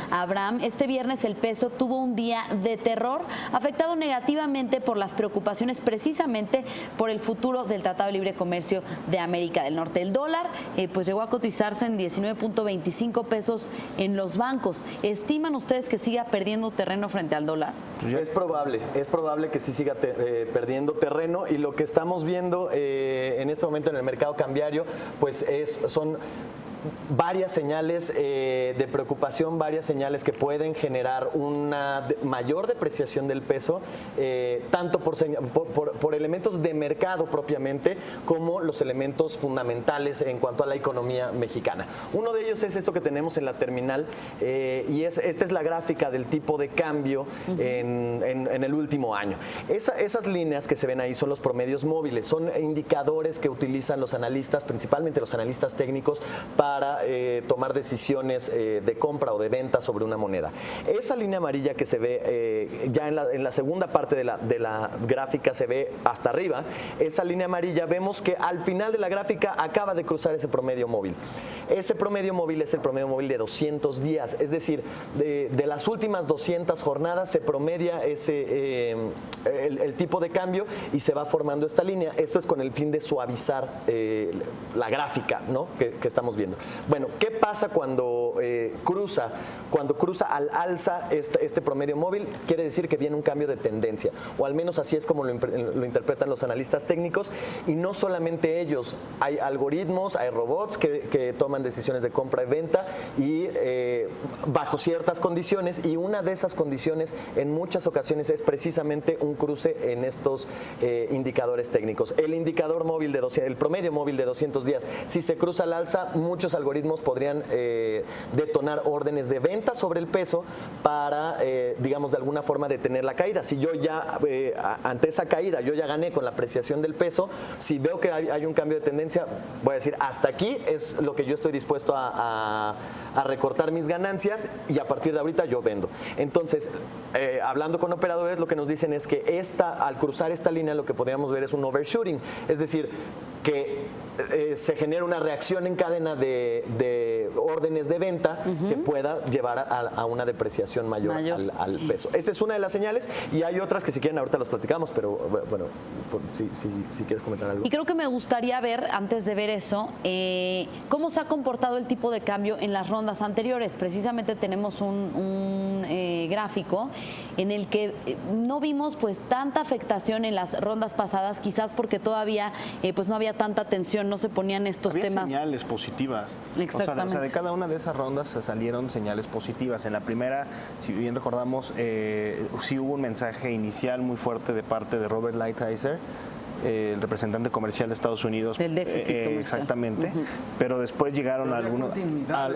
Abraham, este viernes el peso tuvo un día de terror, afectado negativamente por las preocupaciones precisamente por el futuro del Tratado de Libre Comercio de América del Norte. El dólar pues llegó a cotizarse en 19.25 pesos en los bancos. ¿Estiman ustedes que siga perdiendo terreno frente al dólar? Es probable que sí siga perdiendo terreno, y lo que estamos viendo en este momento en el mercado cambiario pues son varias señales de preocupación, varias señales que pueden generar una mayor depreciación del peso, tanto por elementos de mercado propiamente, como los elementos fundamentales en cuanto a la economía mexicana. Uno de ellos es esto que tenemos en la terminal, y esta es la gráfica del tipo de cambio en el último año. Esas líneas que se ven ahí son los promedios móviles, son indicadores que utilizan los analistas, principalmente los analistas técnicos, para tomar decisiones de compra o de venta sobre una moneda. Esa línea amarilla que se ve ya en la segunda parte de la gráfica, se ve hasta arriba. Esa línea amarilla, vemos que al final de la gráfica acaba de cruzar ese promedio móvil. Ese promedio móvil es el promedio móvil de 200 días, es decir, de las últimas 200 jornadas se promedia el tipo de cambio y se va formando esta línea. Esto es con el fin de suavizar la gráfica, ¿no?, que estamos viendo. Bueno, ¿qué pasa cuando cruza al alza este promedio móvil? Quiere decir que viene un cambio de tendencia, o al menos así es como lo interpretan los analistas técnicos, y no solamente ellos, hay algoritmos, hay robots que toman decisiones de compra y venta y bajo ciertas condiciones, y una de esas condiciones en muchas ocasiones es precisamente un cruce en estos indicadores técnicos. El indicador móvil el promedio móvil de 200 días, si se cruza al alza, muchos algoritmos podrían detonar órdenes de venta sobre el peso para, digamos, de alguna forma detener la caída. Si yo ya, ante esa caída, yo ya gané con la apreciación del peso, si veo que hay un cambio de tendencia, voy a decir, hasta aquí es lo que yo estoy dispuesto a recortar mis ganancias, y a partir de ahorita yo vendo. Entonces, hablando con operadores, lo que nos dicen es que al cruzar esta línea, lo que podríamos ver es un overshooting, es decir, que se genera una reacción en cadena de órdenes de venta que pueda llevar a una depreciación mayor. Al peso. Esta es una de las señales, y hay otras que si quieren ahorita los platicamos, pero bueno, si quieres comentar algo. Y creo que me gustaría ver, antes de ver eso, cómo se ha comportado el tipo de cambio en las rondas anteriores. Precisamente tenemos un gráfico en el que no vimos pues tanta afectación en las rondas pasadas, quizás porque todavía pues no había tanta tensión, no se ponían estos había temas. Señales positivas. Exactamente. O sea, de cada una de esas rondas se salieron señales positivas. En la primera, si bien recordamos, sí hubo un mensaje inicial muy fuerte de parte de Robert Lighthizer, el representante comercial de Estados Unidos. Del déficit comercial. Exactamente. Pero después llegaron algunos.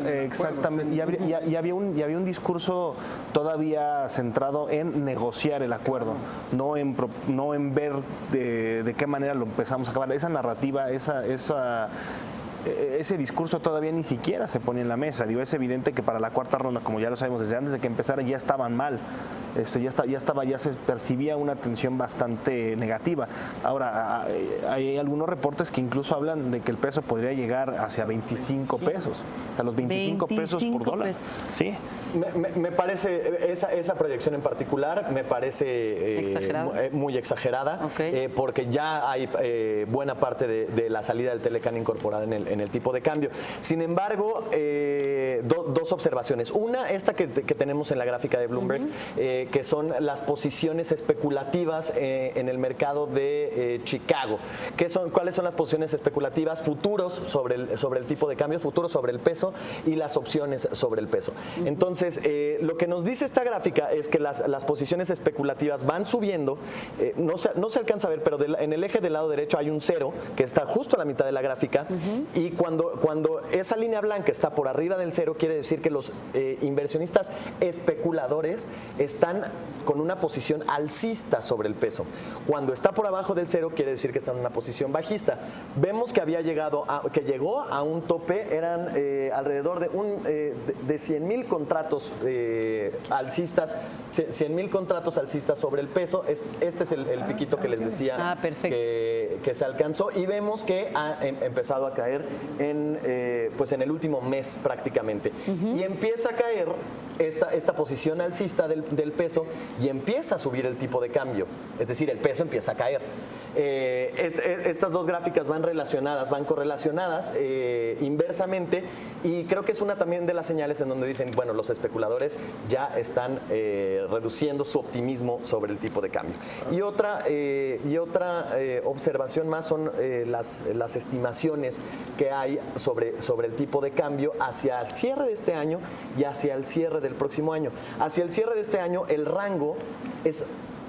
Exactamente. Y había un discurso todavía centrado en negociar el acuerdo, no en ver de qué manera lo empezamos a acabar. Esa narrativa, ese discurso todavía ni siquiera se pone en la mesa. Digo, es evidente que para la cuarta ronda, como ya lo sabemos desde antes de que empezara, ya estaban mal. Ya se percibía una tensión bastante negativa. Ahora, hay algunos reportes que incluso hablan de que el peso podría llegar hacia 25 pesos, o sea, los 25 pesos por dólar. Pesos. Sí. Me parece, esa proyección en particular me parece muy exagerada, porque ya hay buena parte de la salida del Telecan incorporada en el tipo de cambio. Sin embargo, dos observaciones. Una, esta que tenemos en la gráfica de Bloomberg, que son las posiciones especulativas en el mercado de Chicago. ¿Cuáles son las posiciones especulativas? Futuros sobre el tipo de cambio, futuros sobre el peso, y las opciones sobre el peso. Entonces, lo que nos dice esta gráfica es que las posiciones especulativas van subiendo, no se alcanza a ver, pero en el eje del lado derecho hay un cero que está justo a la mitad de la gráfica, y cuando esa línea blanca está por arriba del cero, quiere decir que los inversionistas especuladores están con una posición alcista sobre el peso. Cuando está por abajo del cero, quiere decir que está en una posición bajista. Vemos que llegó a un tope, eran alrededor de 100,000 contratos alcistas, 100,000 contratos alcistas sobre el peso. Este es el piquito que les decía que se alcanzó, y vemos que ha empezado a caer en el último mes prácticamente. Y empieza a caer caer esta posición alcista del peso y empieza a subir el tipo de cambio, es decir, el peso empieza a caer. Estas dos gráficas van correlacionadas inversamente, y creo que es una también de las señales en donde dicen, bueno, los especuladores ya están reduciendo su optimismo sobre el tipo de cambio. Y otra observación más son las estimaciones que hay sobre el tipo de cambio hacia el cierre de este año y hacia el cierre del próximo año. Hacia el cierre de este año el rango es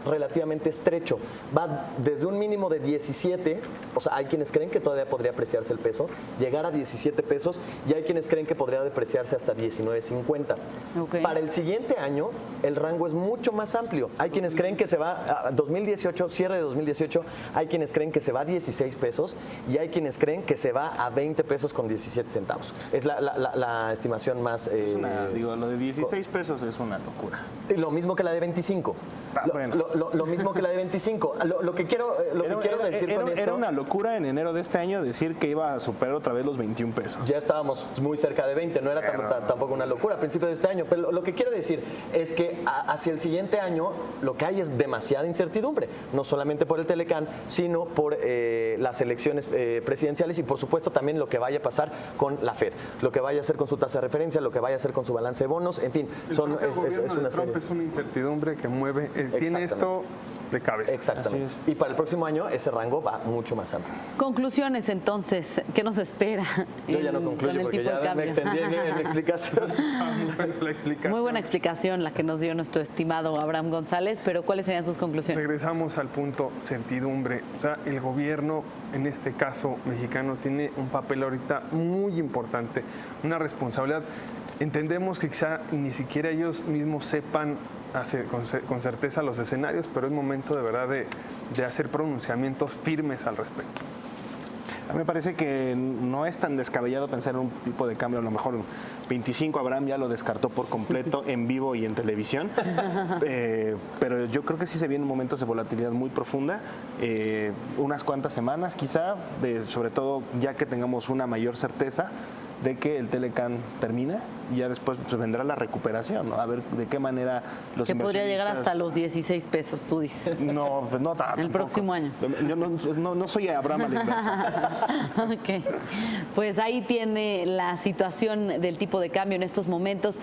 relativamente estrecho. Va desde un mínimo de 17, o sea, hay quienes creen que todavía podría apreciarse el peso, llegar a 17 pesos, y hay quienes creen que podría depreciarse hasta 19.50. Okay. Para el siguiente año, el rango es mucho más amplio. Hay quienes creen que se va a 2018, cierre de 2018, hay quienes creen que se va a 16 pesos, y hay quienes creen que se va a 20 pesos con 17 centavos. Es la estimación más... lo de 16 pesos es una locura. Lo mismo que la de 25. Lo mismo que la de 25. Lo que quiero decir con esto... Era una locura en enero de este año decir que iba a superar otra vez los 21 pesos. Ya estábamos muy cerca de 20, no era tampoco una locura a principios de este año. Pero lo que quiero decir es que hacia el siguiente año lo que hay es demasiada incertidumbre, no solamente por el Telecán, sino por las elecciones presidenciales, y por supuesto también lo que vaya a pasar con la Fed, lo que vaya a hacer con su tasa de referencia, lo que vaya a hacer con su balance de bonos, en fin, es una Trump es una incertidumbre que mueve, tiene esto de cabeza. Exactamente. Y para el próximo año ese rango va mucho más amplio. Conclusiones, entonces, ¿qué nos espera? Yo ya no concluyo porque ya me extendí en la explicación. Muy buena explicación la que nos dio nuestro estimado Abraham González, pero ¿cuáles serían sus conclusiones? Regresamos al punto certidumbre. O sea, el gobierno, en este caso mexicano, tiene un papel ahorita muy importante, una responsabilidad. Entendemos que quizá ni siquiera ellos mismos sepan con certeza los escenarios, pero es momento de verdad de hacer pronunciamientos firmes al respecto. A mí me parece que no es tan descabellado pensar en un tipo de cambio, a lo mejor 25, Abraham ya lo descartó por completo en vivo y en televisión, pero yo creo que sí se vienen momentos de volatilidad muy profunda, unas cuantas semanas quizá, sobre todo ya que tengamos una mayor certeza de que el Telecán termina, y ya después pues, vendrá la recuperación, ¿no? A ver de qué manera los que podría llegar inversionistas... hasta los 16 pesos, tú dices. No, pues no tanto. El próximo año. Yo no soy Abraham a la inversa. Ok, pues ahí tiene la situación del tipo de cambio en estos momentos.